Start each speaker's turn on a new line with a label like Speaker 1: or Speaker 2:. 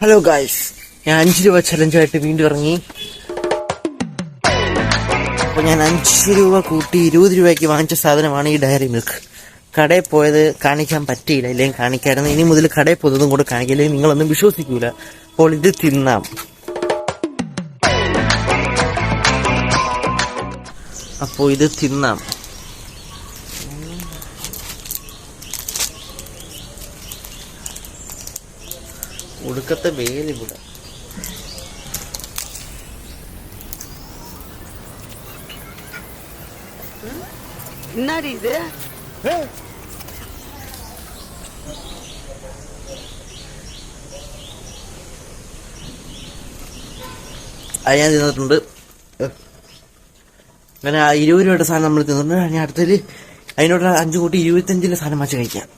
Speaker 1: Hello guys, ഞാൻ 5 രൂപ ചലഞ്ചായിട്ട് വീണ്ടും ഇറങ്ങി. അപ്പോൾ ഞാൻ 5 രൂപ കൂട്ടി 20 രൂപയ്ക്ക് വാങ്ങിച്ച സാധനമാണ് ഈ ഡയറി മിൽക്ക്. കടയിൽ പോയത് കാണിക്കാൻ പറ്റിയില്ല, ഇല്ലെങ്കിൽ കാണിക്കായിരുന്നു. ഇനി മുതൽ കടയിൽ പോയതും കൂടെ കാണിക്കില്ലെങ്കിൽ നിങ്ങളൊന്നും വിശ്വസിക്കൂല. അപ്പോൾ ഇത് തിന്നാം. ഒടുക്കത്തെ വേലിവിടെ.
Speaker 2: என்னடி இது?
Speaker 1: അത് ഞാൻ തിന്നിട്ടുണ്ട്. അങ്ങനെ 20 രൂപയുടെ സാധനം നമ്മൾ തിന്നിട്ടുണ്ട്. ഞാൻ അടുത്തതിൽ അതിനോട് 5 കൂട്ടി 25 സാധനം വെച്ച് കഴിക്കാം.